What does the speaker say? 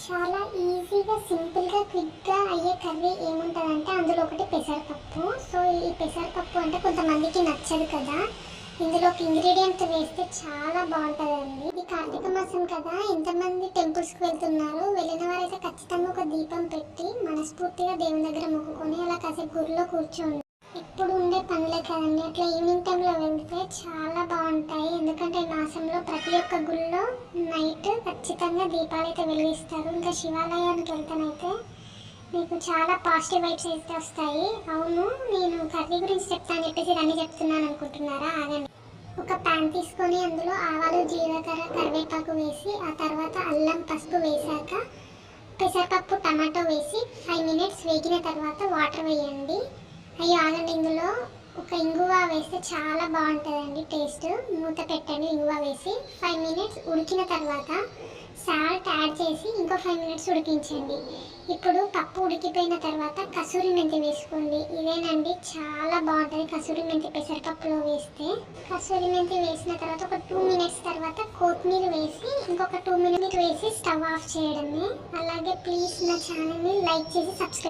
చాలా ఈజీగా సింపుల్గా క్విక్గా అయ్యే కర్రీ ఏముంటుందంటే అందులో ఒకటి పెసరపప్పు. సో ఈ పెసరపప్పు అంటే కొంతమందికి నచ్చదు కదా, ఇందులోకి ఇంగ్రీడియంట్ వేస్తే చాలా బాగుంటుందండి. ఇది కార్తీక మాసం కదా, ఎంతమంది టెంపుల్స్కి వెళ్తున్నారు, వెళ్ళిన వారైతే ఖచ్చితంగా ఒక దీపం పెట్టి మనస్ఫూర్తిగా దేవుని దగ్గర మొక్కుకొని అలా కాసేపు గుడిలో కూర్చోండి. ఇప్పుడు ఉండే పనులే కదండి, అట్లా ఈవినింగ్ టైంలో వెళ్తే చాలా బాగుంటాయి. ఎందుకంటే ఈ మాసంలో ప్రతి ఒక్క గుళ్ళో నైట్ ఖచ్చితంగా దీపాలు అయితే వెలిగిస్తారు. ఇంకా శివాలయానికి వెళ్తానైతే మీకు చాలా పాజిటివ్ వైబ్స్ అయితే వస్తాయి. అవును, నేను కర్రీ గురించి చెప్తాను చెప్పేసి అన్నీ చెప్తున్నాను అనుకుంటున్నారా? ఆగండి. ఒక ప్యాన్ తీసుకొని అందులో ఆవాలు, జీలకర్ర, కరివేపాకు వేసి ఆ తర్వాత అల్లం, పసుపు వేసాక పెసరపప్పు, టమాటో వేసి 5 మినిట్స్ వేగిన తర్వాత వాటర్ వేయండి. అయ్యో ఆగండి, ఇందులో ఒక ఇంగువ వేస్తే చాలా బాగుంటుందండి టేస్ట్. మూత పెట్టండి ఇంగువ వేసి 5 మినిట్స్ ఉడికిన తర్వాత సాల్ట్ యాడ్ చేసి ఇంకో 5 మినిట్స్ ఉడికించండి. ఇప్పుడు పప్పు ఉడికిపోయిన తర్వాత కసూరి మెంతి వేసుకోండి. ఇదేనండి చాలా బాగుంటుంది కసూరి మెంతి పెసరపప్పులో వేస్తే. కసూరి మెంతి వేసిన తర్వాత ఒక 2 మినిట్స్ తర్వాత కొత్తిమీర వేసి ఇంకొక 2 మినిట్స్ వేసి స్టవ్ ఆఫ్ చేయడమే. అలాగే ప్లీజ్ నా ఛానల్ని లైక్ చేసి సబ్స్క్రైబ్